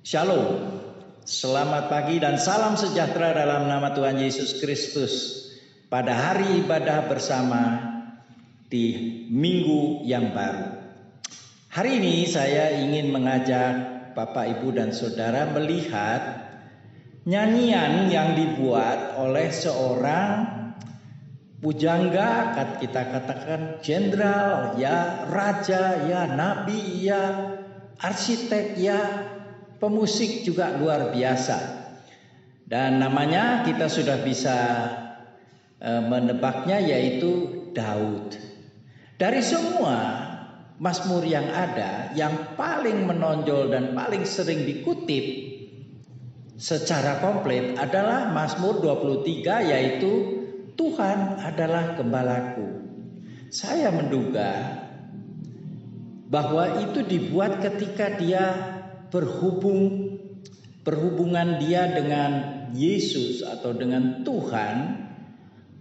Shalom, selamat pagi dan salam sejahtera dalam nama Tuhan Yesus Kristus pada hari ibadah bersama di minggu yang baru. Hari ini saya ingin mengajak Bapak, Ibu, dan Saudara melihat nyanyian yang dibuat oleh seorang pujangga, kita katakan jenderal, ya raja, ya nabi, ya arsitek, ya pemusik juga luar biasa. Dan namanya kita sudah bisa menebaknya, yaitu Daud. Dari semua mazmur yang ada, yang paling menonjol dan paling sering dikutip secara komplit adalah Mazmur 23, yaitu Tuhan adalah gembalaku. Saya menduga bahwa itu dibuat ketika dia berhubungan dia dengan Yesus atau dengan Tuhan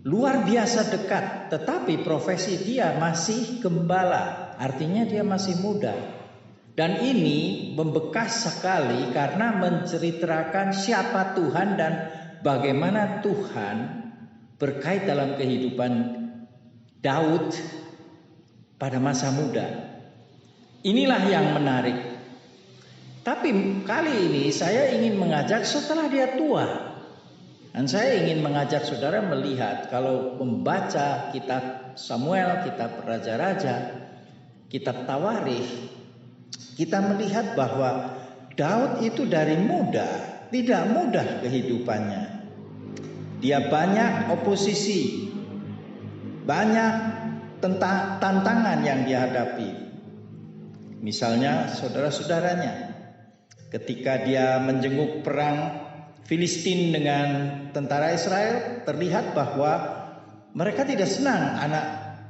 luar biasa dekat, tetapi profesi dia masih gembala, artinya dia masih muda. Dan ini membekas sekali karena menceritakan siapa Tuhan dan bagaimana Tuhan berkait dalam kehidupan Daud pada masa muda. Inilah yang menarik. Tapi kali ini saya ingin mengajak setelah dia tua. Dan saya ingin mengajak saudara melihat, kalau membaca kitab Samuel, kitab Raja-Raja, kitab Tawarikh, kita melihat bahwa Daud itu dari muda tidak mudah kehidupannya. Dia banyak oposisi, banyak tantangan yang dihadapi. Misalnya saudara-saudaranya, ketika dia menjenguk perang Filistin dengan tentara Israel, terlihat bahwa mereka tidak senang anak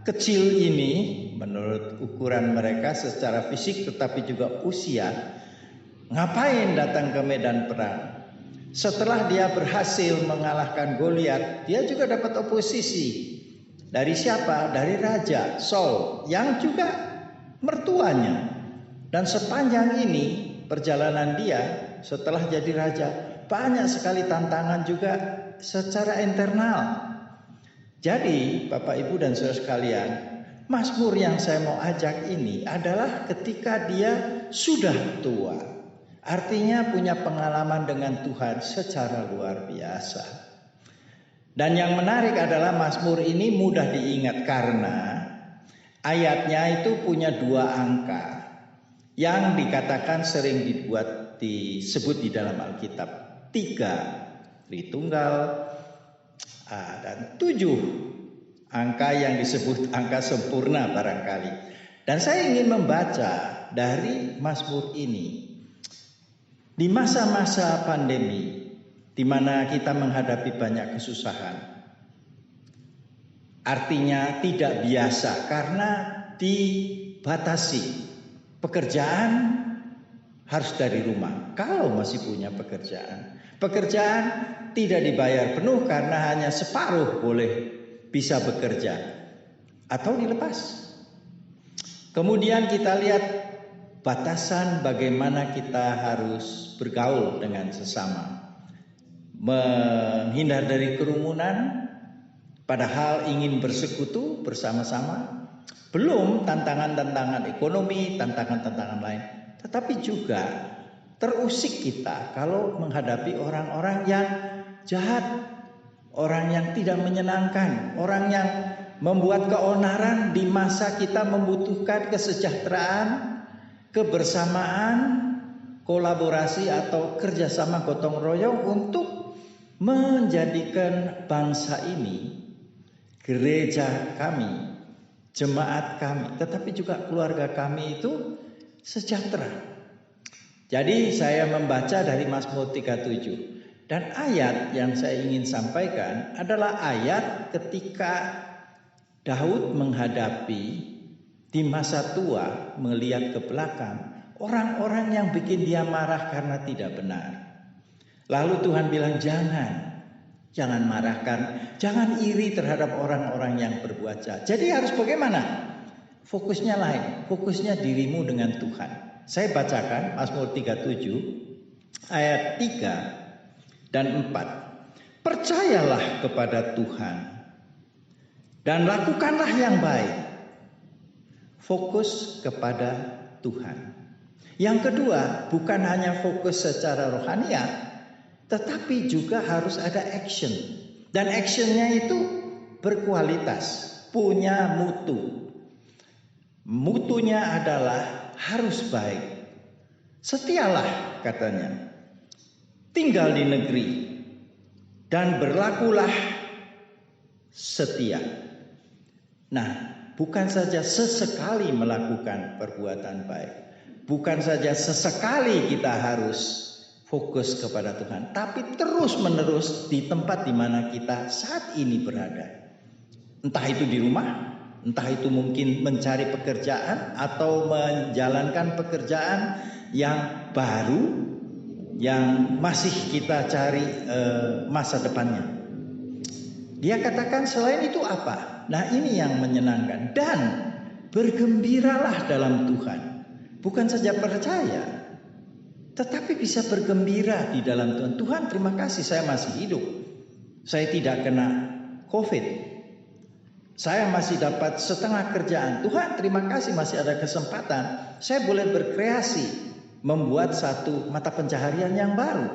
kecil ini menurut ukuran mereka secara fisik tetapi juga usia. Ngapain datang ke medan perang? Setelah dia berhasil mengalahkan Goliat, dia juga dapat oposisi. Dari siapa? Dari Raja Saul yang juga mertuanya. Dan sepanjang ini perjalanan dia setelah jadi raja, banyak sekali tantangan juga secara internal. Jadi Bapak, Ibu, dan saudara sekalian, mazmur yang saya mau ajak ini adalah ketika dia sudah tua. Artinya punya pengalaman dengan Tuhan secara luar biasa. Dan yang menarik adalah mazmur ini mudah diingat karena ayatnya itu punya 2 angka yang dikatakan sering disebut di dalam Alkitab. 3 Tritunggal, dan 7 angka yang disebut angka sempurna barangkali. Dan saya ingin membaca dari mazmur ini di masa-masa pandemi, di mana kita menghadapi banyak kesusahan. Artinya tidak biasa karena dibatasi. Pekerjaan harus dari rumah. Kalau masih punya pekerjaan tidak dibayar penuh karena hanya separuh boleh bisa bekerja atau dilepas. Kemudian kita lihat batasan bagaimana kita harus bergaul dengan sesama, menghindar dari kerumunan, padahal ingin bersekutu bersama-sama. Belum tantangan-tantangan ekonomi, tantangan-tantangan lain. Tetapi juga terusik kita kalau menghadapi orang-orang yang jahat, orang yang tidak menyenangkan, orang yang membuat keonaran di masa kita membutuhkan kesejahteraan, kebersamaan, kolaborasi atau kerjasama gotong royong untuk menjadikan bangsa ini, gereja kami, jemaat kami, tetapi juga keluarga kami itu sejahtera. Jadi saya membaca dari Mazmur 37. Dan ayat yang saya ingin sampaikan adalah ayat ketika Daud menghadapi di masa tua, melihat ke belakang orang-orang yang bikin dia marah karena tidak benar. Lalu Tuhan bilang, jangan marahkan, jangan iri terhadap orang-orang yang berbuat jahat. Jadi harus bagaimana? Fokusnya lain, fokusnya dirimu dengan Tuhan. Saya bacakan Mazmur 37 ayat 3 dan 4. Percayalah kepada Tuhan dan lakukanlah yang baik. Fokus kepada Tuhan. Yang kedua, bukan hanya fokus secara rohaniah, tetapi juga harus ada action. Dan actionnya itu berkualitas, punya mutu. Mutunya adalah harus baik. Setialah katanya, tinggal di negeri dan berlakulah setia. Nah, bukan saja sesekali melakukan perbuatan baik, bukan saja sesekali kita harus fokus kepada Tuhan, tapi terus menerus di tempat di mana kita saat ini berada. Entah itu di rumah, entah itu mungkin mencari pekerjaan atau menjalankan pekerjaan yang baru yang masih kita cari masa depannya. Dia katakan selain itu apa? Nah, ini yang menyenangkan. Dan bergembiralah dalam Tuhan. Bukan saja percaya, tetapi bisa bergembira di dalam Tuhan. Tuhan, terima kasih saya masih hidup. Saya tidak kena COVID. Saya masih dapat setengah kerjaan. Tuhan, terima kasih masih ada kesempatan. Saya boleh berkreasi, membuat satu mata pencaharian yang baru,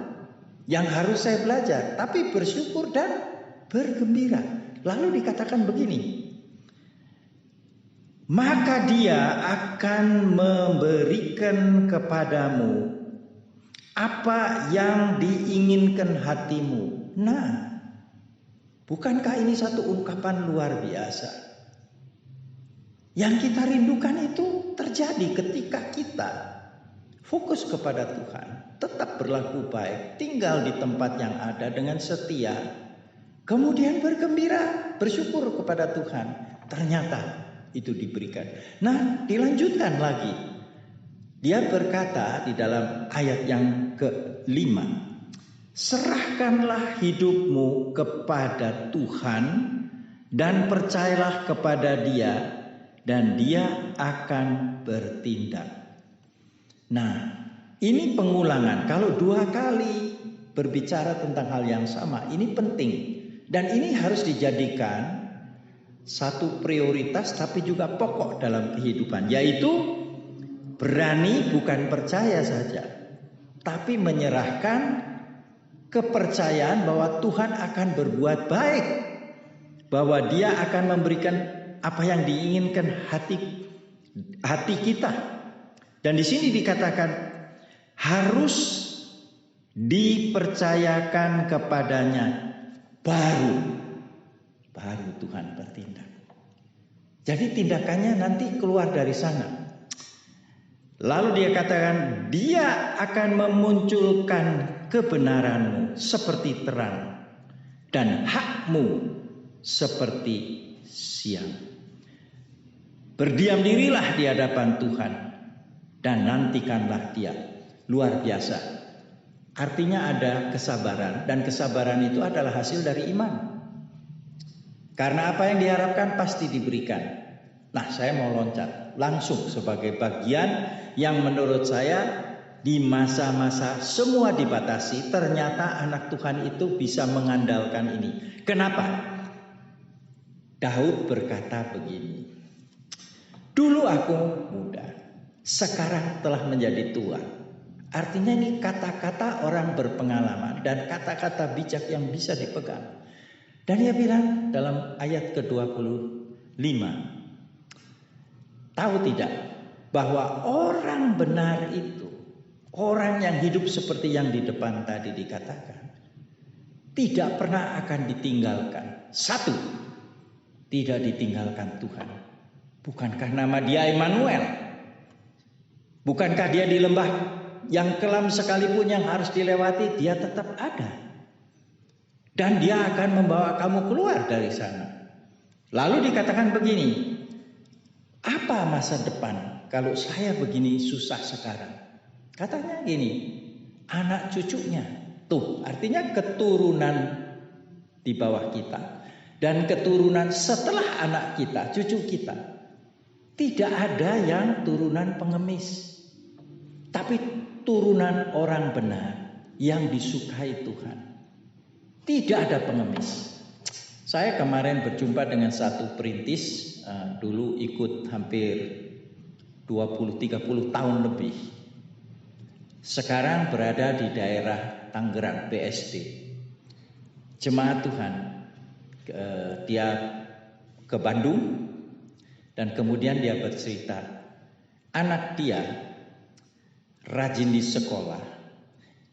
yang harus saya belajar. Tapi bersyukur dan bergembira. Lalu dikatakan begini, maka dia akan memberikan kepadamu apa yang diinginkan hatimu. Nah, bukankah ini satu ungkapan luar biasa? Yang kita rindukan itu terjadi ketika kita fokus kepada Tuhan, tetap berlaku baik, tinggal di tempat yang ada dengan setia, kemudian bergembira, bersyukur kepada Tuhan. Ternyata itu diberikan. Nah, dilanjutkan lagi. Dia berkata di dalam ayat yang ke-5, serahkanlah hidupmu kepada Tuhan dan percayalah kepada Dia, dan Dia akan bertindak. Nah, ini pengulangan. Kalau 2 kali berbicara tentang hal yang sama, ini penting. Dan ini harus dijadikan satu prioritas tapi juga pokok dalam kehidupan, yaitu berani bukan percaya saja, tapi menyerahkan kepercayaan bahwa Tuhan akan berbuat baik, bahwa Dia akan memberikan apa yang diinginkan hati kita. Dan di sini dikatakan harus dipercayakan kepadanya, baru Tuhan bertindak. Jadi tindakannya nanti keluar dari sana. Lalu dia katakan, Dia akan memunculkan kebenaranmu seperti terang dan hakmu seperti siang. Berdiam dirilah di hadapan Tuhan dan nantikanlah Dia. Luar biasa. Artinya ada kesabaran, dan kesabaran itu adalah hasil dari iman. Karena apa yang diharapkan pasti diberikan. Nah, saya mau loncat langsung sebagai bagian yang menurut saya di masa-masa semua dibatasi, ternyata anak Tuhan itu bisa mengandalkan ini. Kenapa? Daud berkata begini, dulu aku muda, sekarang telah menjadi tua. Artinya ini kata-kata orang berpengalaman dan kata-kata bijak yang bisa dipegang. Dan dia bilang dalam ayat ke-25, tahu tidak bahwa orang benar itu, orang yang hidup seperti yang di depan tadi dikatakan, tidak pernah akan ditinggalkan. Satu, tidak ditinggalkan Tuhan. Bukankah nama Dia Immanuel? Bukankah Dia di lembah yang kelam sekalipun yang harus dilewati, Dia tetap ada. Dan Dia akan membawa kamu keluar dari sana. Lalu dikatakan begini, apa masa depan kalau saya begini susah sekarang? Katanya gini, anak cucunya. Tuh, artinya keturunan di bawah kita. Dan keturunan setelah anak kita, cucu kita. Tidak ada yang turunan pengemis. Tapi turunan orang benar yang disukai Tuhan. Tidak ada pengemis. Saya kemarin berjumpa dengan satu perintis, dulu ikut hampir 20-30 tahun lebih. Sekarang berada di daerah Tangerang, BSD. Jemaat Tuhan, dia ke Bandung dan kemudian dia bercerita, anak dia rajin di sekolah,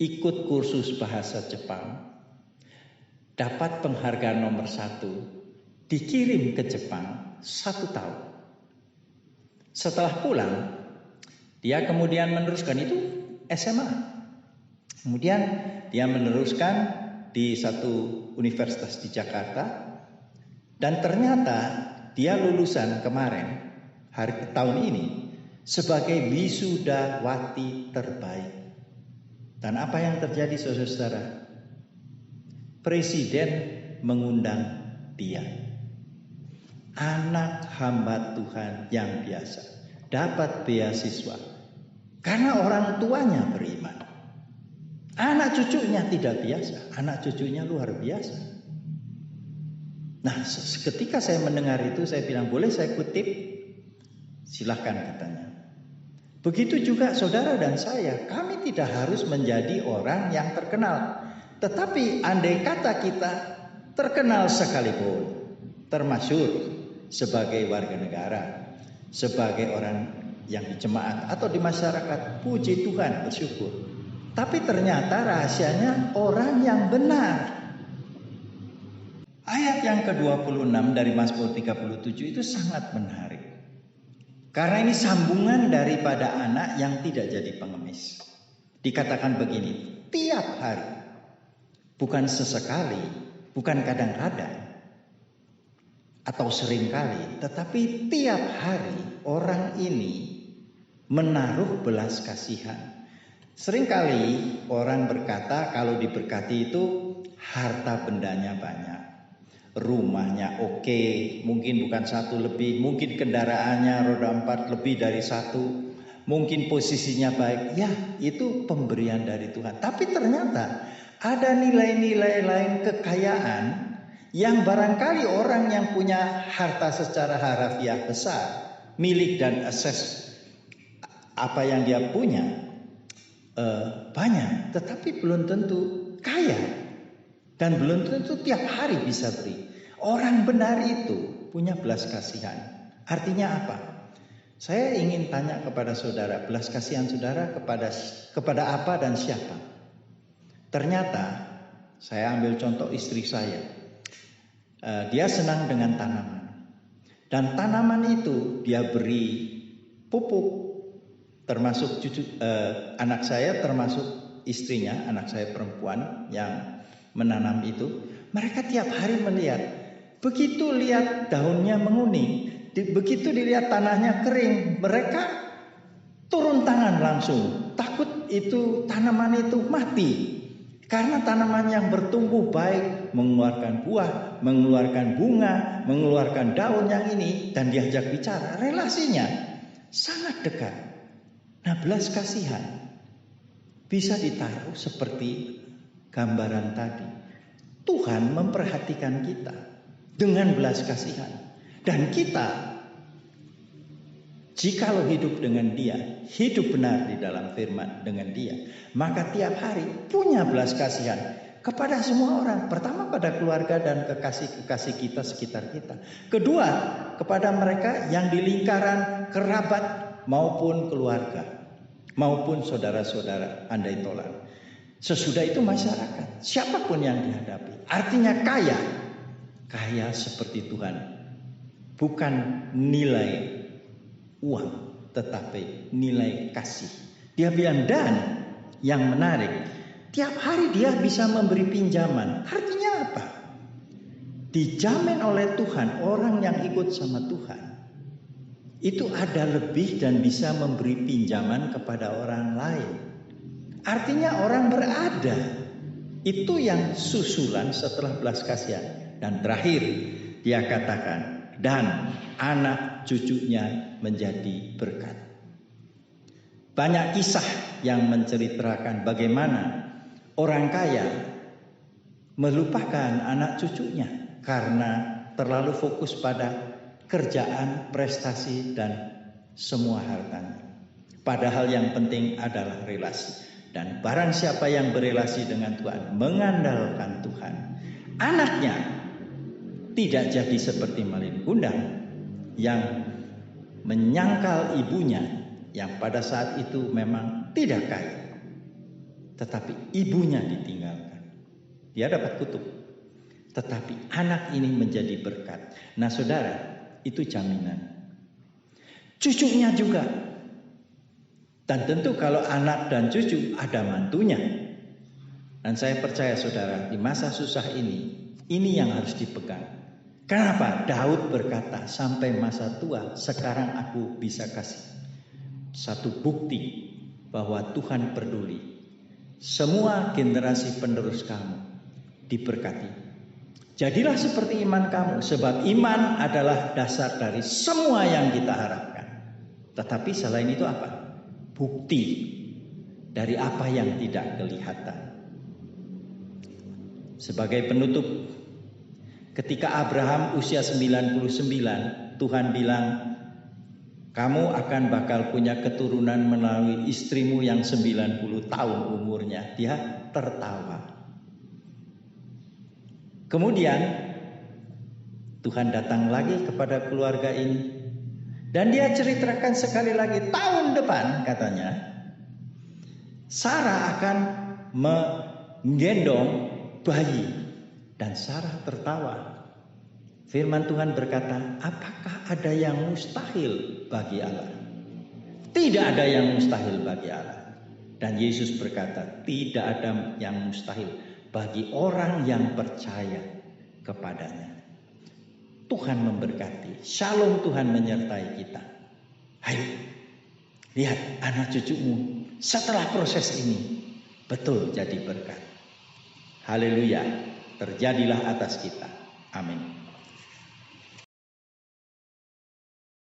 ikut kursus bahasa Jepang, dapat penghargaan nomor 1, dikirim ke Jepang 1 tahun. Setelah pulang, dia kemudian meneruskan itu SMA. Kemudian dia meneruskan di satu universitas di Jakarta. Dan ternyata dia lulusan kemarin, tahun ini, sebagai wisudawati terbaik. Dan apa yang terjadi saudara-saudara? Presiden mengundang dia. Anak hamba Tuhan yang biasa dapat beasiswa karena orang tuanya beriman. Anak cucunya tidak biasa, anak cucunya luar biasa. Nah, ketika saya mendengar itu, saya bilang, boleh saya kutip? Silahkan, katanya. Begitu juga saudara dan saya, kami tidak harus menjadi orang yang terkenal. Tetapi andai kata kita terkenal sekalipun, termasyhur sebagai warga negara, sebagai orang yang di jemaat atau di masyarakat, puji Tuhan, bersyukur. Tapi ternyata rahasianya orang yang benar. Ayat yang ke-26 dari Mazmur 37 itu sangat menarik. Karena ini sambungan daripada anak yang tidak jadi pengemis. Dikatakan begini, tiap hari, bukan sesekali, bukan kadang-kadang, atau seringkali, tetapi tiap hari orang ini menaruh belas kasihan. Seringkali orang berkata kalau diberkati itu harta bendanya banyak, rumahnya oke, mungkin bukan 1 lebih, mungkin kendaraannya roda 4 lebih dari 1, mungkin posisinya baik. Ya, itu pemberian dari Tuhan. Tapi ternyata ada nilai-nilai lain kekayaan yang barangkali orang yang punya harta secara harafiah besar, milik dan akses apa yang dia punya banyak, tetapi belum tentu kaya dan belum tentu tiap hari bisa beri. Orang benar itu punya belas kasihan. Artinya apa? Saya ingin tanya kepada saudara, belas kasihan saudara kepada apa dan siapa? Ternyata saya ambil contoh istri saya. Dia senang dengan tanaman. Dan tanaman itu dia beri pupuk. Termasuk anak saya, termasuk istrinya, anak saya perempuan yang menanam itu. Mereka tiap hari melihat. Begitu lihat daunnya menguning, begitu dilihat tanahnya kering, mereka turun tangan langsung. Takut itu tanaman itu mati. Karena tanaman yang bertumbuh baik, mengeluarkan buah, mengeluarkan bunga, mengeluarkan daun yang ini, dan diajak bicara, relasinya sangat dekat. Nah, belas kasihan bisa ditaruh seperti gambaran tadi. Tuhan memperhatikan kita dengan belas kasihan. Dan kita, jikalau hidup dengan Dia, hidup benar di dalam firman dengan Dia, maka tiap hari punya belas kasihan kepada semua orang. Pertama pada keluarga dan kekasih-kekasih kita sekitar kita. Kedua, kepada mereka yang di lingkaran kerabat maupun keluarga, maupun saudara-saudara andai tolan. Sesudah itu masyarakat, siapapun yang dihadapi. Artinya kaya seperti Tuhan. Bukan nilai uang, tetapi nilai kasih. Dia bilang, dan yang menarik, tiap hari dia bisa memberi pinjaman. Artinya apa? Dijamin oleh Tuhan, orang yang ikut sama Tuhan itu ada lebih dan bisa memberi pinjaman kepada orang lain. Artinya orang berada. Itu yang susulan setelah belas kasihan. Dan terakhir dia katakan, dan anak cucunya menjadi berkat. Banyak kisah yang menceritakan bagaimana orang kaya melupakan anak cucunya karena terlalu fokus pada kerjaan, prestasi, dan semua hartanya. Padahal yang penting adalah relasi. Dan barang siapa yang berelasi dengan Tuhan, mengandalkan Tuhan, anaknya tidak jadi seperti malin kundang yang menyangkal ibunya yang pada saat itu memang tidak kaya. Tetapi ibunya ditinggalkan. Dia dapat kutuk. Tetapi anak ini menjadi berkat. Nah saudara, itu jaminan. Cucunya juga. Dan tentu kalau anak dan cucu ada mantunya. Dan saya percaya saudara, di masa susah ini yang harus dipegang. Kenapa? Daud berkata, sampai masa tua sekarang aku bisa kasih satu bukti bahwa Tuhan peduli. Semua generasi penerus kamu diberkati. Jadilah seperti iman kamu, sebab iman adalah dasar dari semua yang kita harapkan. Tetapi selain itu apa? Bukti dari apa yang tidak kelihatan. Sebagai penutup, ketika Abraham usia 99, Tuhan bilang, kamu akan bakal punya keturunan melalui istrimu yang 90 tahun umurnya. Dia tertawa. Kemudian Tuhan datang lagi kepada keluarga ini. Dan dia ceritakan sekali lagi, tahun depan katanya, Sarah akan menggendong bayi. Dan Sarah tertawa. Firman Tuhan berkata, apakah ada yang mustahil bagi Allah? Tidak ada yang mustahil bagi Allah. Dan Yesus berkata, tidak ada yang mustahil bagi orang yang percaya kepadanya. Tuhan memberkati. Shalom Tuhan menyertai kita. Ayo, lihat anak cucumu setelah proses ini betul jadi berkat. Haleluya, terjadilah atas kita. Amin.